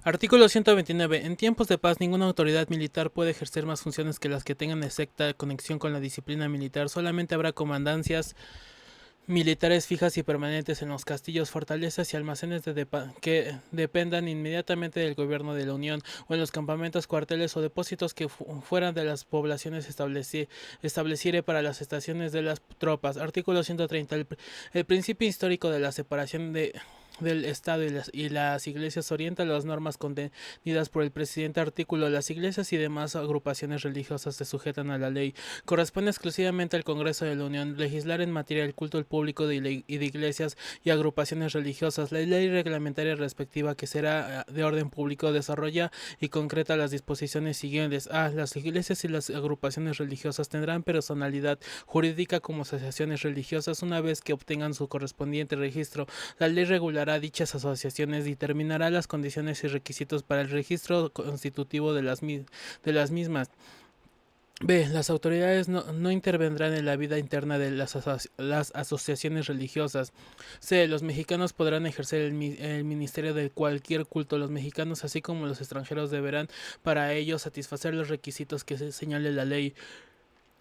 Artículo 129. En tiempos de paz, ninguna autoridad militar puede ejercer más funciones que las que tengan exacta conexión con la disciplina militar. Solamente habrá comandancias militares fijas y permanentes en los castillos, fortalezas y almacenes que dependan inmediatamente del gobierno de la Unión, o en los campamentos, cuarteles o depósitos que fueran de las poblaciones estableciere para las estaciones de las tropas. Artículo 130. El principio histórico de la separación del Estado y las iglesias orienta las normas contenidas por el presidente artículo. Las iglesias y demás agrupaciones religiosas se sujetan a la ley. Corresponde exclusivamente al Congreso de la Unión legislar en materia del culto público y de iglesias y agrupaciones religiosas. La ley reglamentaria respectiva, que será de orden público, desarrolla y concreta las disposiciones siguientes. A. Las iglesias y las agrupaciones religiosas tendrán personalidad jurídica como asociaciones religiosas una vez que obtengan su correspondiente registro. La ley regulará dichas asociaciones, determinará las condiciones y requisitos para el registro constitutivo de las mismas. B. Las autoridades no intervendrán en la vida interna de las asociaciones religiosas. C. Los mexicanos podrán ejercer el ministerio de cualquier culto. Los mexicanos, así como los extranjeros, deberán para ello satisfacer los requisitos que señale la ley.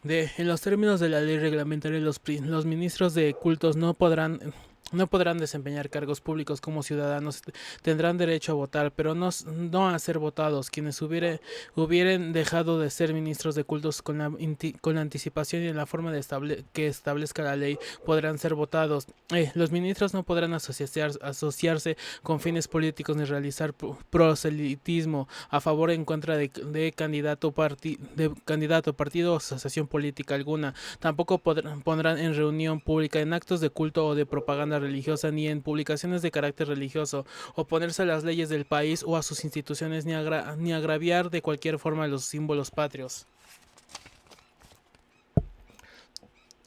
D. En los términos de la ley reglamentaria, los ministros de cultos no podrán desempeñar cargos públicos como ciudadanos. Tendrán derecho a votar, pero no a ser votados. Quienes hubieren dejado de ser ministros de cultos con la anticipación y en la forma que establezca la ley podrán ser votados. Los ministros no podrán asociarse con fines políticos ni realizar proselitismo a favor o en contra de candidato, partido o asociación política alguna. Tampoco pondrán en reunión pública, en actos de culto o de propaganda religiosa, ni en publicaciones de carácter religioso, oponerse a las leyes del país o a sus instituciones, ni agraviar de cualquier forma los símbolos patrios.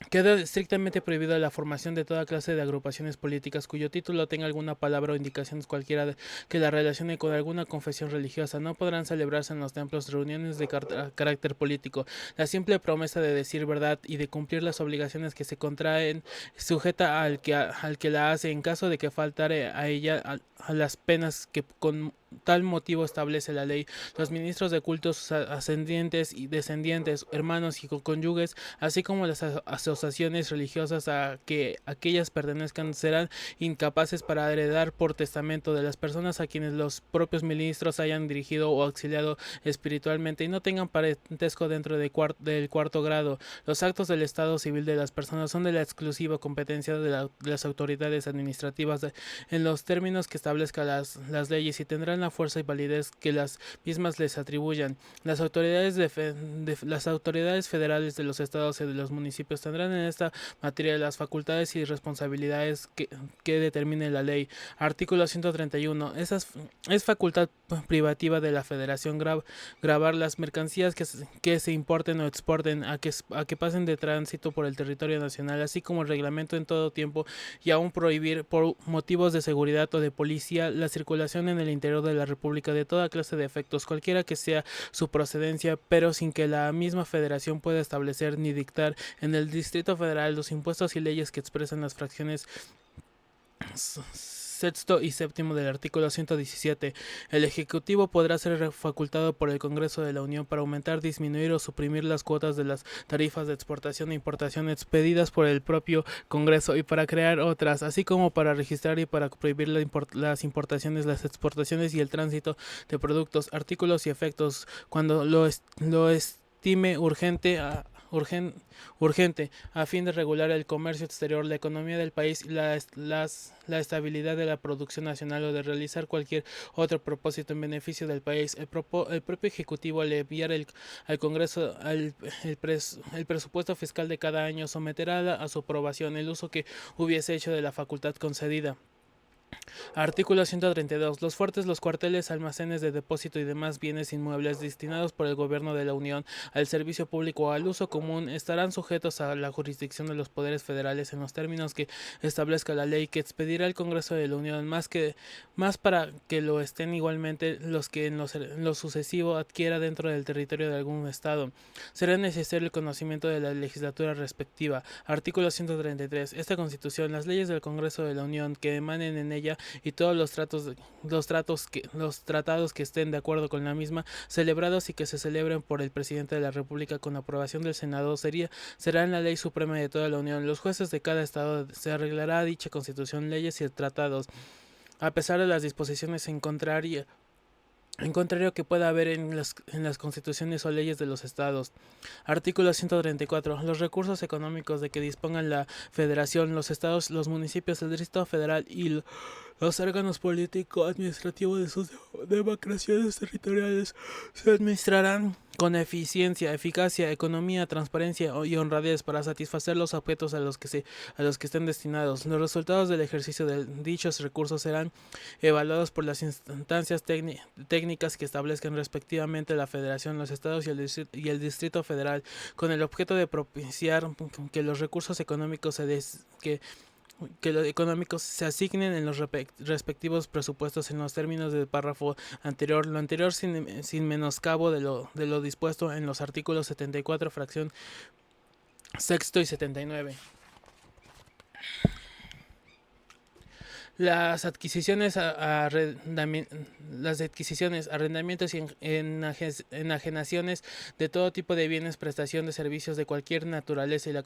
Queda estrictamente prohibida la formación de toda clase de agrupaciones políticas cuyo título tenga alguna palabra o indicaciones cualquiera que la relacione con alguna confesión religiosa. No podrán celebrarse en los templos reuniones de carácter político. La simple promesa de decir verdad y de cumplir las obligaciones que se contraen sujeta al que la hace, en caso de que faltare a ella, a las penas que con tal motivo establece la ley. Los ministros de cultos, sus ascendientes y descendientes, hermanos y cónyuges, así como las asociaciones religiosas a que aquellas pertenezcan, serán incapaces para heredar por testamento de las personas a quienes los propios ministros hayan dirigido o auxiliado espiritualmente y no tengan parentesco dentro del cuarto grado. Los actos del estado civil de las personas son de la exclusiva competencia de las autoridades administrativas en los términos que establezcan las leyes y tendrán la fuerza y validez que las mismas les atribuyan. Las autoridades federales de los estados y de los municipios tendrán en esta materia las facultades y responsabilidades que determine la ley. Artículo 131. Es facultad privativa de la Federación gravar las mercancías que se importen o exporten a que pasen de tránsito por el territorio nacional, así como el reglamento en todo tiempo, y aún prohibir por motivos de seguridad o de policía la circulación en el interior de la República de toda clase de efectos, cualquiera que sea su procedencia, pero sin que la misma Federación pueda establecer ni dictar en el Distrito Federal los impuestos y leyes que expresan las fracciones sexto y séptimo del artículo 117. El Ejecutivo podrá ser facultado por el Congreso de la Unión para aumentar, disminuir o suprimir las cuotas de las tarifas de exportación e importación expedidas por el propio Congreso y para crear otras, así como para registrar y para prohibir las importaciones, las exportaciones y el tránsito de productos, artículos y efectos cuando lo estime urgente a fin de regular el comercio exterior, la economía del país y la estabilidad de la producción nacional o de realizar cualquier otro propósito en beneficio del país. El propio Ejecutivo, al enviar al Congreso el presupuesto fiscal de cada año, someterá a su aprobación el uso que hubiese hecho de la facultad concedida. Artículo 132. Los fuertes, los cuarteles, almacenes de depósito y demás bienes inmuebles destinados por el Gobierno de la Unión al servicio público o al uso común estarán sujetos a la jurisdicción de los poderes federales en los términos que establezca la ley que expedirá el Congreso de la Unión, más para que lo estén igualmente los que en lo sucesivo adquiera dentro del territorio de algún estado. Será necesario el conocimiento de la legislatura respectiva. Artículo 133. Esta Constitución, las leyes del Congreso de la Unión que emanen en ella y todos los tratados que estén de acuerdo con la misma, celebrados y que se celebren por el presidente de la República con aprobación del Senado, serán la ley suprema de toda la Unión. Los jueces de cada estado se arreglará dicha Constitución, leyes y tratados, a pesar de las disposiciones en contrario que pueda haber en las constituciones o leyes de los estados. Artículo 134. Los recursos económicos de que dispongan la Federación, los estados, los municipios, el Distrito Federal y los órganos político-administrativos de sus demarcaciones territoriales se administrarán con eficiencia, eficacia, economía, transparencia y honradez para satisfacer los objetos a los que estén destinados. Los resultados del ejercicio de dichos recursos serán evaluados por las instancias técnicas que establezcan respectivamente la Federación, los estados y el Distrito Federal, con el objeto de propiciar que los recursos económicos que los económicos se asignen en los respectivos presupuestos en los términos del párrafo anterior, lo anterior sin menoscabo de lo dispuesto en los artículos 74, fracción sexto y 79. Las adquisiciones, arrendamientos y enajenaciones de todo tipo de bienes, prestación de servicios de cualquier naturaleza y la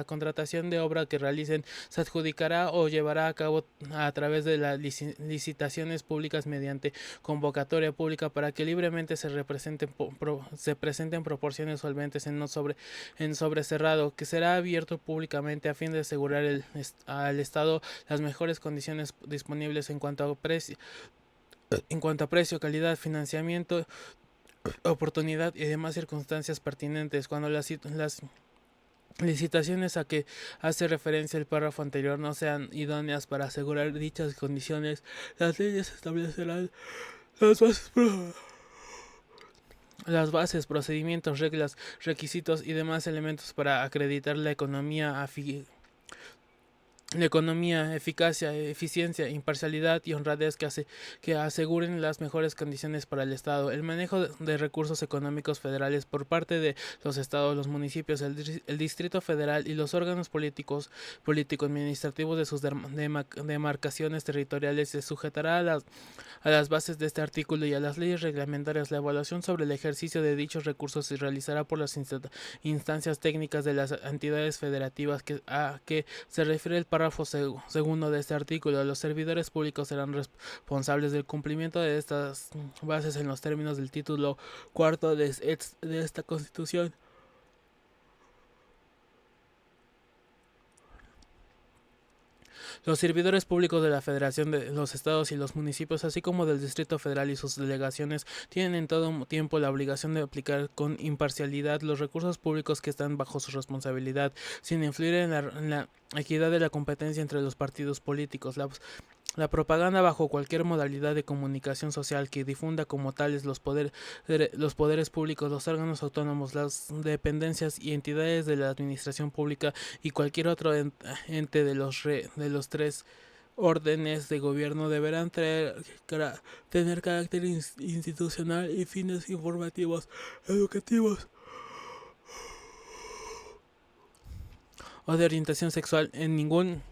contratación de obra que realicen se adjudicará o llevará a cabo a través de las licitaciones públicas mediante convocatoria pública para que libremente se presenten proporciones solventes en sobre cerrado, que será abierto públicamente a fin de asegurar al Estado las mejores condiciones disponibles en cuanto a precio, calidad, financiamiento, oportunidad y demás circunstancias pertinentes. Cuando las licitaciones a que hace referencia el párrafo anterior no sean idóneas para asegurar dichas condiciones, las leyes establecerán las bases, procedimientos, reglas, requisitos y demás elementos para acreditar la economía, eficacia, eficiencia, imparcialidad y honradez que aseguren las mejores condiciones para el Estado. El manejo de recursos económicos federales por parte de los estados, los municipios, el Distrito Federal y los órganos político-administrativos de sus demarcaciones territoriales se sujetará a las bases de este artículo y a las leyes reglamentarias. La evaluación sobre el ejercicio de dichos recursos se realizará por las instancias técnicas de las entidades federativas a que se refiere el párrafo segundo de este artículo. Los servidores públicos serán responsables del cumplimiento de estas bases en los términos del título cuarto de esta Constitución. Los servidores públicos de la Federación, de los estados y los municipios, así como del Distrito Federal y sus delegaciones, tienen en todo tiempo la obligación de aplicar con imparcialidad los recursos públicos que están bajo su responsabilidad, sin influir en la equidad de la competencia entre los partidos políticos. La propaganda bajo cualquier modalidad de comunicación social que difunda como tales los poderes públicos, los órganos autónomos, las dependencias y entidades de la administración pública y cualquier otro ente de los tres órdenes de gobierno deberán tener carácter institucional y fines informativos, educativos o de orientación sexual. En ningún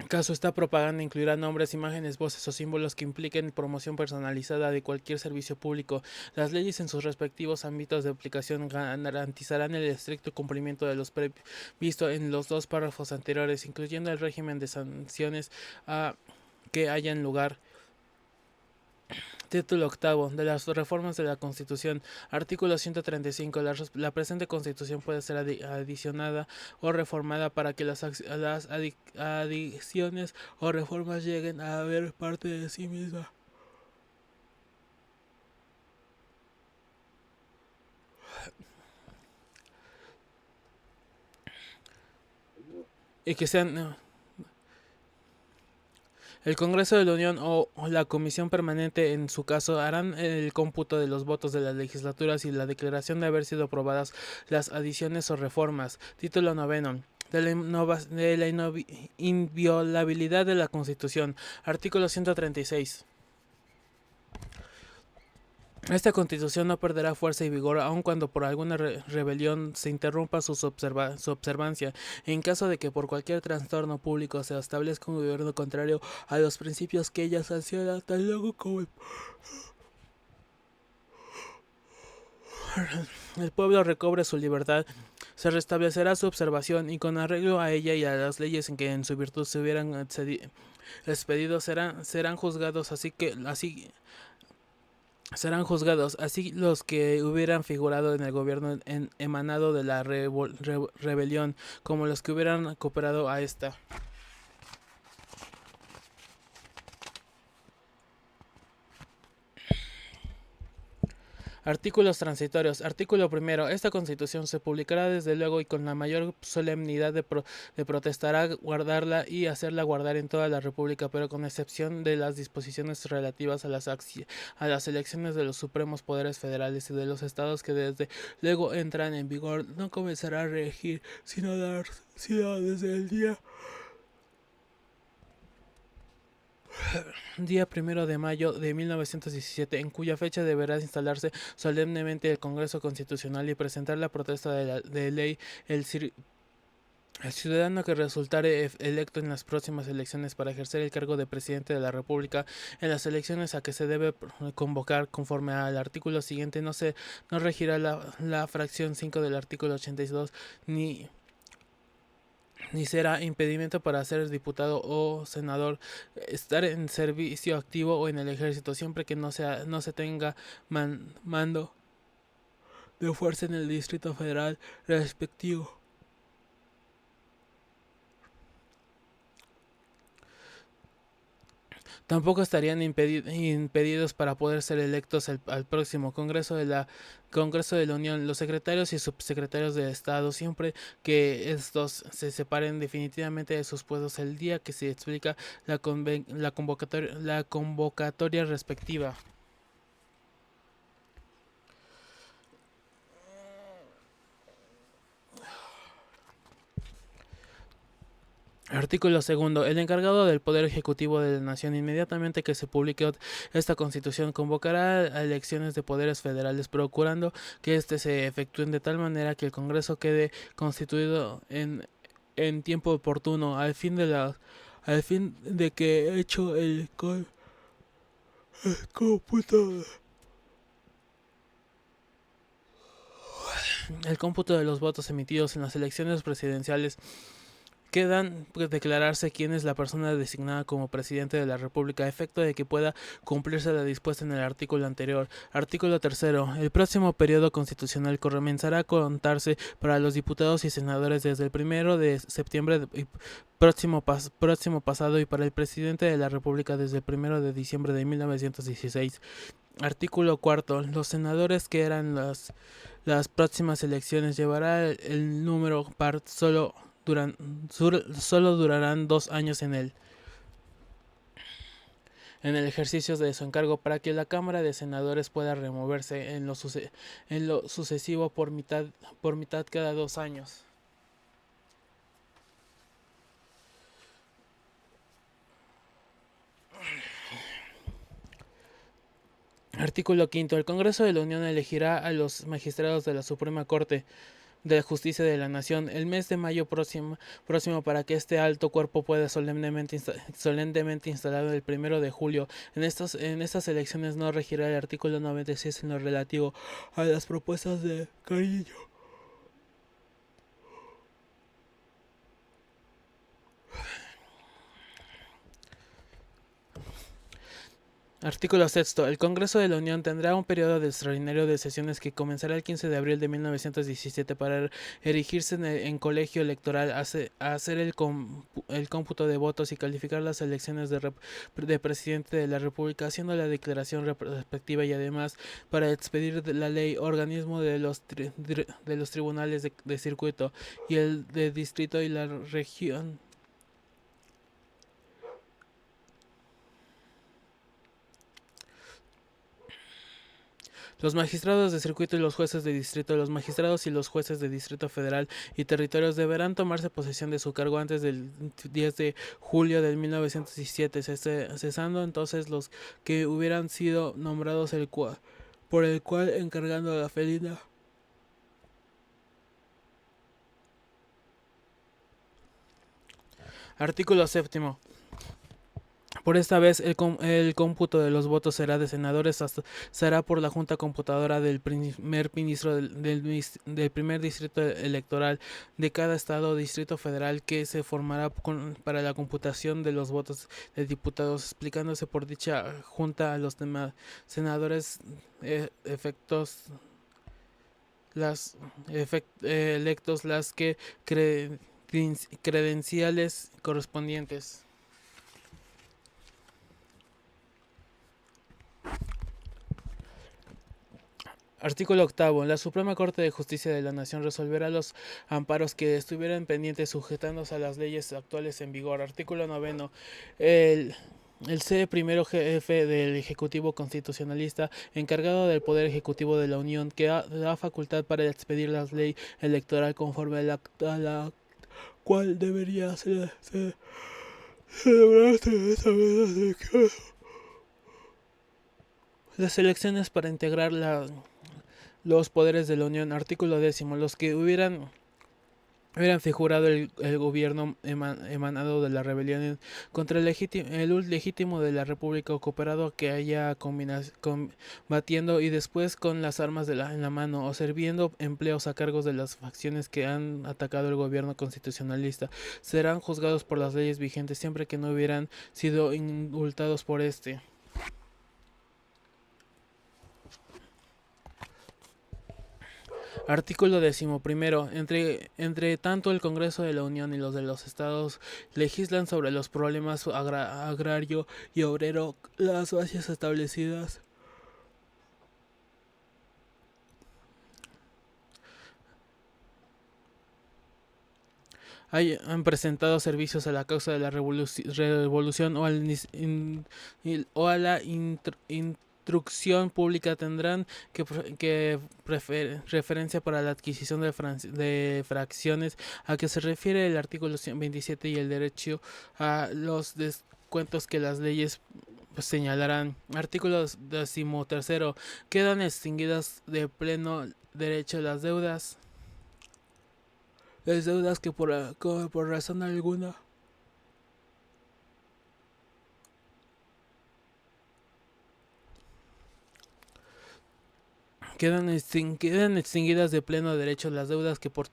caso, esta propaganda incluirá nombres, imágenes, voces o símbolos que impliquen promoción personalizada de cualquier servicio público. Las leyes en sus respectivos ámbitos de aplicación garantizarán el estricto cumplimiento de los previsto en los dos párrafos anteriores, incluyendo el régimen de sanciones que hayan lugar. Título octavo de las reformas de la Constitución. Artículo 135. La presente Constitución puede ser adicionada o reformada para que las adiciones o reformas lleguen a ver parte de sí misma. Y que sean el Congreso de la Unión o la Comisión Permanente, en su caso, harán el cómputo de los votos de las legislaturas y la declaración de haber sido aprobadas las adiciones o reformas. Título noveno. De la inviolabilidad de la Constitución. Artículo 136. Esta constitución no perderá fuerza y vigor aun cuando por alguna rebelión se interrumpa su observancia. En caso de que por cualquier trastorno público se establezca un gobierno contrario a los principios que ella sanciona, tan luego como el pueblo recobre su libertad, se restablecerá su observación y con arreglo a ella y a las leyes en que en su virtud se hubieran expedido serán juzgados así los que hubieran figurado en el gobierno emanado de la rebelión como los que hubieran cooperado a esta. Artículos transitorios. Artículo primero. Esta Constitución se publicará desde luego y con la mayor solemnidad de protestará guardarla y hacerla guardar en toda la República, pero con excepción de las disposiciones relativas a las elecciones de los supremos poderes federales y de los estados que desde luego entran en vigor, no comenzará a regir sino desde el día 1 de mayo de 1917, en cuya fecha deberá instalarse solemnemente el Congreso Constitucional y presentar la protesta de ley el ciudadano que resultare electo en las próximas elecciones para ejercer el cargo de presidente de la República en las elecciones a que se debe convocar conforme al artículo siguiente no regirá la fracción 5 del artículo 82 ni será impedimento para ser diputado o senador estar en servicio activo o en el ejército siempre que no se tenga mando de fuerza en el Distrito Federal respectivo. Tampoco estarían impedidos para poder ser electos al próximo Congreso de la Unión los secretarios y subsecretarios de Estado, siempre que estos se separen definitivamente de sus puestos el día que se explica la convocatoria respectiva. Artículo segundo. El encargado del Poder Ejecutivo de la Nación, inmediatamente que se publique esta Constitución, convocará a elecciones de poderes federales, procurando que éste se efectúen de tal manera que el Congreso quede constituido en tiempo oportuno, al fin de que hecho el cómputo de los votos emitidos en las elecciones presidenciales, quedan declararse quién es la persona designada como presidente de la República, a efecto de que pueda cumplirse la dispuesta en el artículo anterior. Artículo tercero. El próximo periodo constitucional comenzará a contarse para los diputados y senadores desde el 1 de septiembre próximo pasado y para el presidente de la República desde el 1 de diciembre de 1916. Artículo cuarto. Los senadores que eran las próximas elecciones llevará el número par solo durarán 2 años en el ejercicio de su encargo para que la Cámara de Senadores pueda removerse en lo sucesivo por mitad cada 2 años. Artículo quinto. El Congreso de la Unión elegirá a los magistrados de la Suprema Corte de Justicia de la Nación el mes de mayo próximo para que este alto cuerpo pueda solemnemente instalado el 1 de julio. En estas elecciones no regirá el artículo 96 en lo relativo a las propuestas de Carrillo. Artículo sexto. El Congreso de la Unión tendrá un periodo extraordinario de sesiones que comenzará el 15 de abril de 1917 para erigirse en colegio electoral, hacer el cómputo de votos y calificar las elecciones de presidente de la República, haciendo la declaración respectiva y además para expedir la ley, organismo de los tribunales de circuito y el de distrito y la región. Los magistrados de circuito y los jueces de distrito, los magistrados y los jueces de distrito federal y territorios deberán tomarse posesión de su cargo antes del 10 de julio de 1917, cesando entonces los que hubieran sido nombrados el por el cual encargando a la felina. Artículo séptimo. Por esta vez, el cómputo de los votos será de senadores, será por la Junta Computadora del primer ministro del primer distrito electoral de cada estado o distrito federal, que se formará para la computación de los votos de diputados, explicándose por dicha junta a los demás senadores electos las credenciales correspondientes. Artículo octavo. La Suprema Corte de Justicia de la Nación resolverá los amparos que estuvieran pendientes sujetándose a las leyes actuales en vigor. Artículo noveno. El primero jefe del Ejecutivo Constitucionalista, encargado del Poder Ejecutivo de la Unión, que da facultad para expedir la ley electoral conforme a la cual debería celebrarse las elecciones para integrar los poderes de la Unión. Artículo décimo. Los que hubieran figurado el gobierno emanado de la rebelión contra el legítimo de la República, o cooperado a que haya combatiendo y después con las armas en la mano, o sirviendo empleos a cargos de las facciones que han atacado el gobierno constitucionalista, serán juzgados por las leyes vigentes siempre que no hubieran sido indultados por este. Artículo 11. Entre tanto, el Congreso de la Unión y los de los Estados legislan sobre los problemas agrario y obrero las bases establecidas. Han presentado servicios a la causa de la revolución o a la instrucción pública, tendrán que referencia para la adquisición de fracciones, a que se refiere el artículo 27, y el derecho a los descuentos que las leyes señalarán. Artículo 13. Quedan extinguidas de pleno derecho las deudas que por razón alguna quedan extinguidas de pleno derecho las deudas que por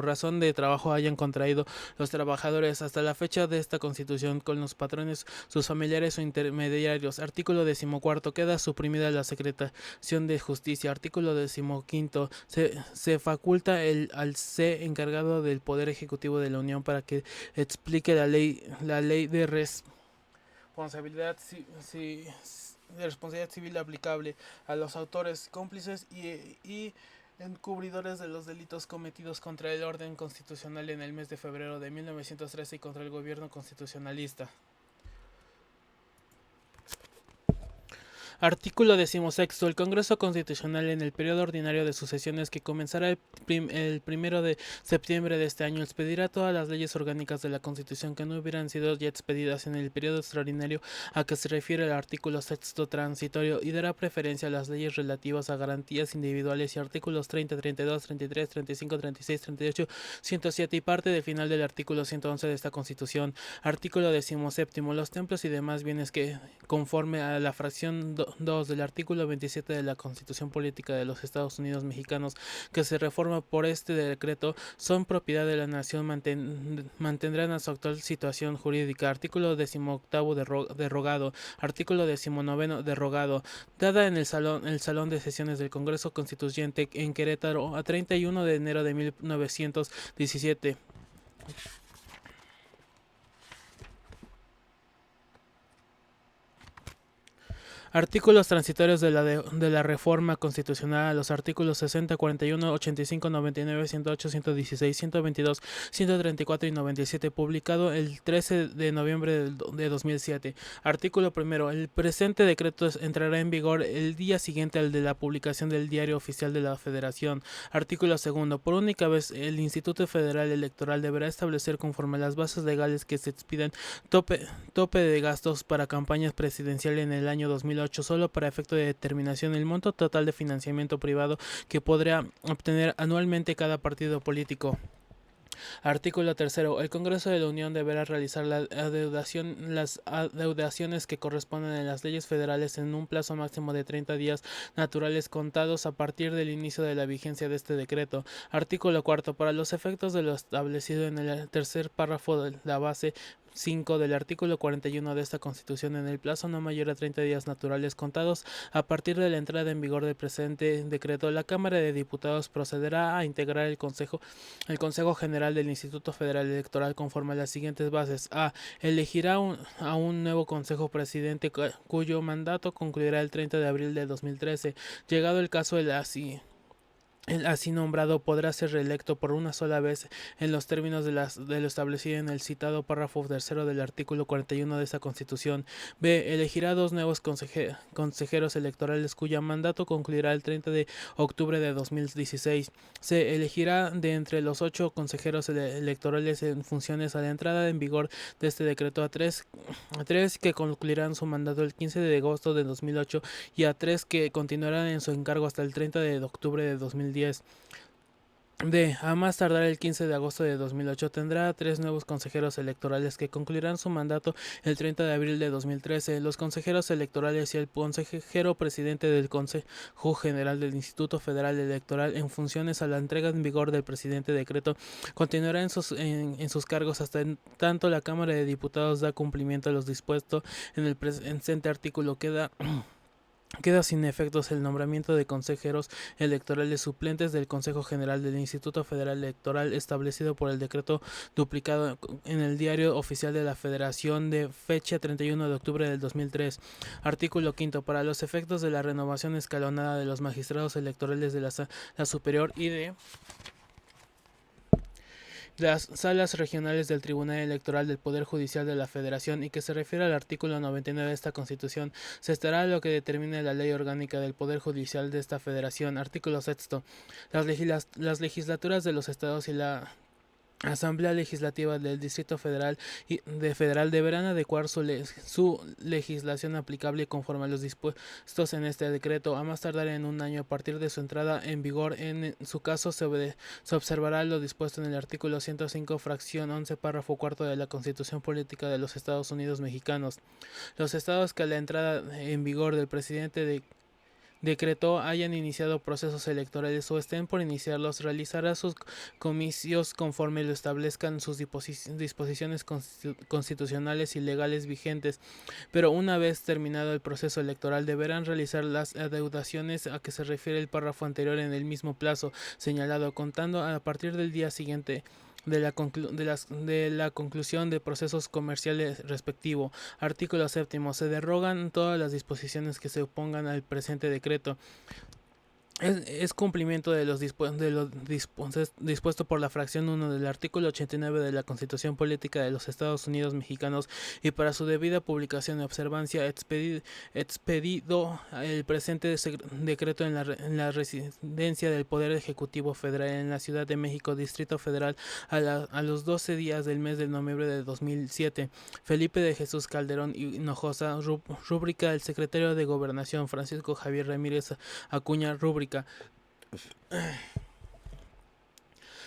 razón de trabajo hayan contraído los trabajadores hasta la fecha de esta Constitución con los patrones, sus familiares o intermediarios. Artículo 14. Queda suprimida la Secretación de Justicia. Artículo 15. Se faculta al C encargado del Poder Ejecutivo de la Unión para que explique la ley de responsabilidad civil aplicable a los autores, cómplices y encubridores de los delitos cometidos contra el orden constitucional en el mes de febrero de 1913 y contra el gobierno constitucionalista. Artículo 16. El Congreso Constitucional, en el periodo ordinario de sus sesiones, que comenzará el 1 de septiembre de este año, expedirá todas las leyes orgánicas de la Constitución que no hubieran sido ya expedidas en el periodo extraordinario a que se refiere el artículo 6 transitorio, y dará preferencia a las leyes relativas a garantías individuales y artículos 30, 32, 33, 35, 36, 38, 107 y parte del final del artículo 111 de esta Constitución. Artículo 17. Los templos y demás bienes que, conforme a la fracción 2 del artículo 27 de la Constitución Política de los Estados Unidos Mexicanos, que se reforma por este decreto, son propiedad de la nación, mantendrán a su actual situación jurídica. Artículo 18 derogado. Artículo 19 derogado. Dada en el salón de sesiones del Congreso Constituyente en Querétaro a 31 de enero de 1917. Artículos transitorios de la reforma constitucional a los artículos 60, 41, 85, 99, 108, 116, 122, 134 y 97, publicado el 13 de noviembre de 2007. Artículo primero. El presente decreto entrará en vigor el día siguiente al de la publicación del Diario Oficial de la Federación. Artículo segundo. Por única vez, el Instituto Federal Electoral deberá establecer, conforme a las bases legales que se expidan, tope de gastos para campañas presidenciales en el año 2008 2008 solo para efecto de determinación del monto total de financiamiento privado que podrá obtener anualmente cada partido político. Artículo tercero. El Congreso de la Unión deberá realizar las adeudaciones que corresponden en las leyes federales en un plazo máximo de 30 días naturales contados a partir del inicio de la vigencia de este decreto. Artículo cuarto. Para los efectos de lo establecido en el tercer párrafo de la base 5 del artículo 41 de esta Constitución, en el plazo no mayor a 30 días naturales contados a partir de la entrada en vigor del presente decreto, la Cámara de Diputados procederá a integrar el Consejo General del Instituto Federal Electoral conforme a las siguientes bases. A. Elegirá a un nuevo Consejo Presidente cuyo mandato concluirá el 30 de abril de 2013. Llegado el caso, el así nombrado podrá ser reelecto por una sola vez en los términos de lo establecido en el citado párrafo tercero del artículo 41 de esta Constitución. B. Elegirá dos nuevos consejeros electorales cuyo mandato concluirá el 30 de octubre de 2016. C. Elegirá de entre los 8 consejeros electorales en funciones a la entrada en vigor de este decreto a tres que concluirán su mandato el 15 de agosto de 2008 y a 3 que continuarán en su encargo hasta el 30 de octubre de 2010. D. A más tardar el 15 de agosto de 2008 tendrá 3 nuevos consejeros electorales que concluirán su mandato el 30 de abril de 2013. Los consejeros electorales y el consejero presidente del Consejo General del Instituto Federal Electoral en funciones a la entrega en vigor del presente decreto continuará en sus cargos hasta tanto la Cámara de Diputados da cumplimiento a los dispuestos en el presente artículo. Queda sin efectos el nombramiento de consejeros electorales suplentes del Consejo General del Instituto Federal Electoral establecido por el decreto duplicado en el Diario Oficial de la Federación de fecha 31 de octubre del 2003. Artículo quinto. Para los efectos de la renovación escalonada de los magistrados electorales de la superior y de las salas regionales del Tribunal Electoral del Poder Judicial de la Federación y que se refiere al artículo 99 de esta Constitución, se estará lo que determine la Ley Orgánica del Poder Judicial de esta Federación. Artículo sexto. Las legislaturas de los estados y la Asamblea Legislativa del Distrito Federal deberán adecuar su legislación aplicable conforme a los dispuestos en este decreto, a más tardar en un año a partir de su entrada en vigor. En su caso, se observará lo dispuesto en el artículo 105, fracción 11, párrafo cuarto de la Constitución Política de los Estados Unidos Mexicanos. Los estados que a la entrada en vigor del presidente decretó hayan iniciado procesos electorales o estén por iniciarlos, realizará sus comicios conforme lo establezcan sus disposiciones constitucionales y legales vigentes, pero una vez terminado el proceso electoral deberán realizar las adeudaciones a que se refiere el párrafo anterior en el mismo plazo señalado, contando a partir del día siguiente de la conclusión de procesos comerciales respectivo. Artículo séptimo. Se derogan todas las disposiciones que se opongan al presente decreto. Es cumplimiento de lo dispuesto por la fracción 1 del artículo 89 de la Constitución Política de los Estados Unidos Mexicanos y para su debida publicación y observancia expedido el presente decreto en la residencia del Poder Ejecutivo Federal en la Ciudad de México, Distrito Federal, a los 12 días del mes de noviembre de 2007. Felipe de Jesús Calderón Hinojosa, rúbrica del Secretario de Gobernación Francisco Javier Ramírez Acuña, rúbrica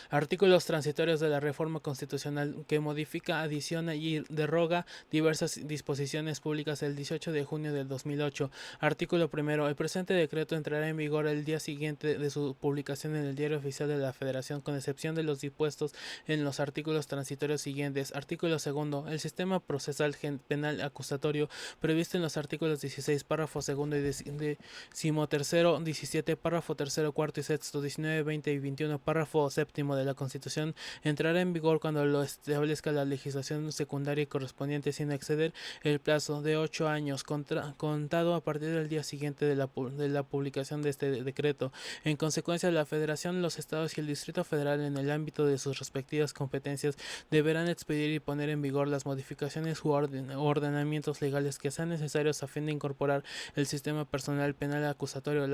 Artículos transitorios de la reforma constitucional que modifica, adiciona y deroga diversas disposiciones públicas el 18 de junio del 2008. Artículo primero. El presente decreto entrará en vigor el día siguiente de su publicación en el Diario Oficial de la Federación, con excepción de los dispuestos en los artículos transitorios siguientes. Artículo segundo. El sistema procesal penal acusatorio previsto en los artículos 16, párrafo segundo y decimotercero, 17, párrafo tercero, cuarto y sexto, 19, 20 y 21, párrafo séptimo de la Constitución entrará en vigor cuando lo establezca la legislación secundaria y correspondiente sin exceder el plazo de 8 años contado a partir del día siguiente de la publicación de este decreto. En consecuencia, la Federación, los Estados y el Distrito Federal, en el ámbito de sus respectivas competencias, deberán expedir y poner en vigor las modificaciones u ordenamientos legales que sean necesarios a fin de incorporar el sistema personal penal acusatorio.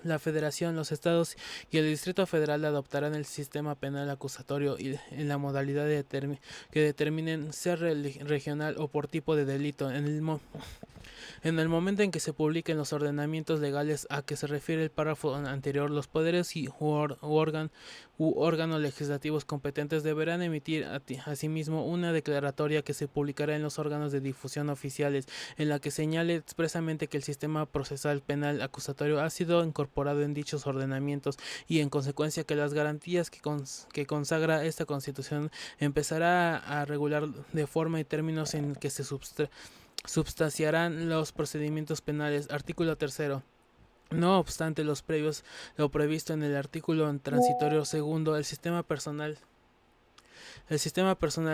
La Federación, los Estados y el Distrito Federal adoptarán el sistema penal acusatorio y en la modalidad que determinen, sea regional o por tipo de delito. En el momento en que se publiquen los ordenamientos legales a que se refiere el párrafo anterior, los poderes u órganos legislativos competentes deberán emitir asimismo una declaratoria que se publicará en los órganos de difusión oficiales, en la que señale expresamente que el sistema procesal penal acusatorio ha sido incorporado en dichos ordenamientos y en consecuencia que las garantías que consagra esta Constitución empezará a regular de forma y términos en que se substanciarán los procedimientos penales. Artículo tercero. No obstante lo previsto en el artículo transitorio segundo, el sistema personal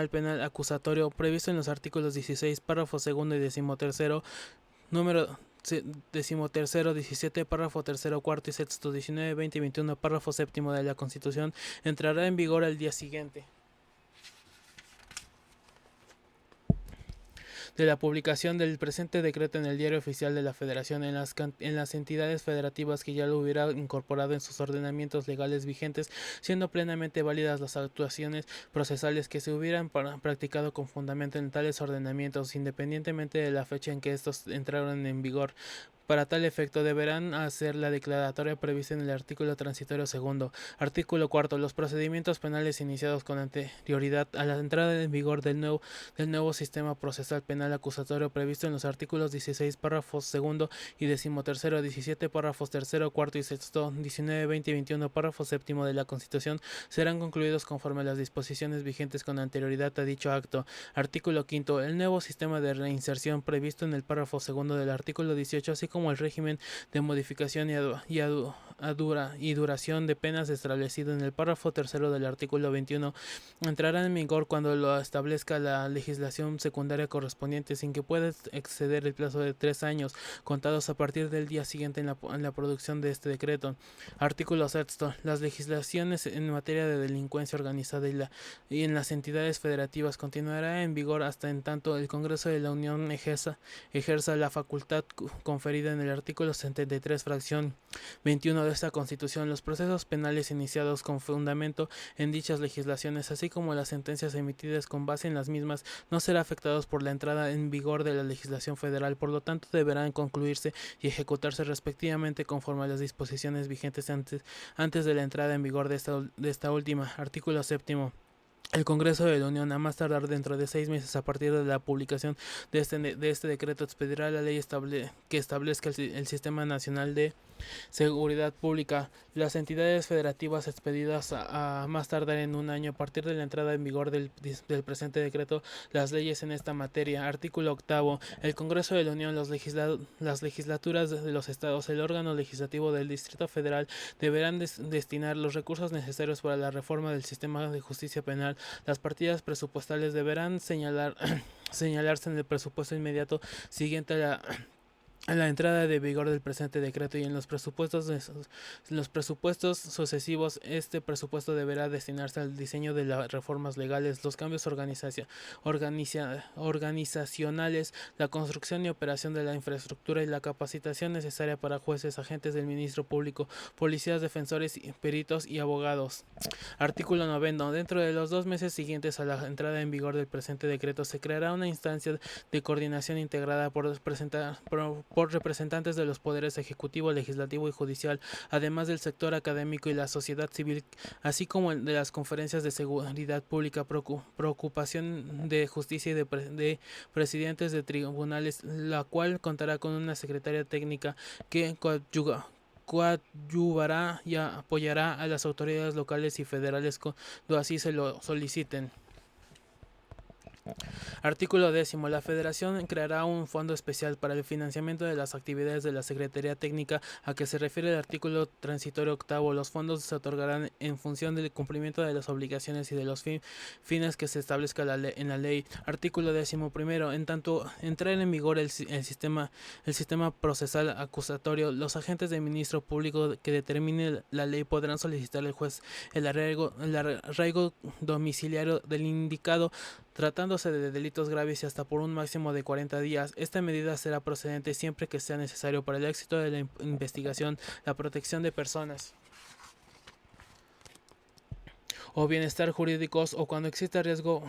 penal acusatorio previsto en los artículos 16, párrafo segundo y decimotercero, número decimotercero, 17, párrafo tercero, cuarto y sexto, 19, 20 y 21, párrafo séptimo de la Constitución, entrará en vigor al día siguiente de la publicación del presente decreto en el Diario Oficial de la Federación. En las entidades federativas que ya lo hubiera incorporado en sus ordenamientos legales vigentes, siendo plenamente válidas las actuaciones procesales que se hubieran practicado con fundamento en tales ordenamientos, independientemente de la fecha en que estos entraron en vigor. Para tal efecto deberán hacer la declaratoria prevista en el artículo transitorio segundo. Artículo cuarto. Los procedimientos penales iniciados con anterioridad a la entrada en vigor del nuevo sistema procesal penal acusatorio previsto en los artículos 16, párrafos segundo y decimotercero, 17, párrafos tercero, cuarto y sexto, 19, 20 y 21, párrafo séptimo de la Constitución serán concluidos conforme a las disposiciones vigentes con anterioridad a dicho acto. Artículo quinto. El nuevo sistema de reinserción previsto en el párrafo segundo del artículo 18, así como el régimen de modificación y duración de penas establecido en el párrafo tercero del artículo 21, entrará en vigor cuando lo establezca la legislación secundaria correspondiente, sin que pueda exceder el plazo de 3 años contados a partir del día siguiente en la producción de este decreto. Artículo sexto. Las legislaciones en materia de delincuencia organizada y en las entidades federativas continuará en vigor hasta en tanto el Congreso de la Unión ejerza la facultad conferida en el artículo 73, fracción 21 de esta Constitución. Los procesos penales iniciados con fundamento en dichas legislaciones, así como las sentencias emitidas con base en las mismas, no serán afectados por la entrada en vigor de la legislación federal, por lo tanto deberán concluirse y ejecutarse respectivamente conforme a las disposiciones vigentes antes de la entrada en vigor de esta última. Artículo séptimo. El Congreso de la Unión, a más tardar dentro de 6 meses a partir de la publicación de este decreto, expedirá la ley que establezca el Sistema Nacional de Seguridad Pública. Las entidades federativas expedidas a más tardar en un año a partir de la entrada en vigor del presente decreto las leyes en esta materia. Artículo octavo. El Congreso de la Unión, las legislaturas de los estados, el órgano legislativo del Distrito Federal deberán destinar los recursos necesarios para la reforma del sistema de justicia penal. Las partidas presupuestales deberán señalarse en el presupuesto inmediato siguiente a la entrada de vigor del presente decreto, y en los presupuestos sucesivos este presupuesto deberá destinarse al diseño de las reformas legales, los cambios organizacionales, la construcción y operación de la infraestructura y la capacitación necesaria para jueces, agentes del Ministerio Público, policías, defensores, peritos y abogados. Artículo 90. Dentro de los 2 meses siguientes a la entrada en vigor del presente decreto se creará una instancia de coordinación integrada por representantes de los poderes ejecutivo, legislativo y judicial, además del sector académico y la sociedad civil, así como de las conferencias de seguridad pública, preocupación de justicia y de presidentes de tribunales, la cual contará con una secretaria técnica que coadyuvará y apoyará a las autoridades locales y federales cuando así se lo soliciten. Artículo 10. La Federación creará un fondo especial para el financiamiento de las actividades de la Secretaría Técnica a que se refiere el artículo transitorio octavo. Los fondos se otorgarán en función del cumplimiento de las obligaciones y de los fines que se establezca en la ley. Artículo 11. En tanto entrar en vigor el sistema procesal acusatorio, los agentes del Ministro Público que determine la ley podrán solicitar al juez el arraigo domiciliario del indicado, tratándose de delitos graves, y hasta por un máximo de 40 días. Esta medida será procedente siempre que sea necesario para el éxito de la investigación, la protección de personas o bienestar jurídicos, o cuando exista riesgo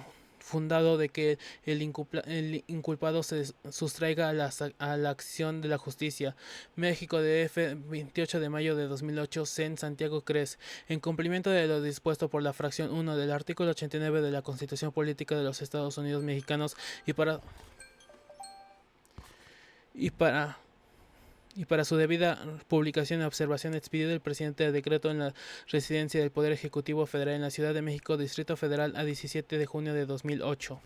fundado de que el inculpado se sustraiga a la acción de la justicia. México DF, 28 de mayo de 2008, CEN Santiago Cres. En cumplimiento de lo dispuesto por la fracción 1 del artículo 89 de la Constitución Política de los Estados Unidos Mexicanos y para su debida publicación y observación expedido el presidente de decreto en la residencia del Poder Ejecutivo Federal en la Ciudad de México, Distrito Federal, a 17 de junio de 2008.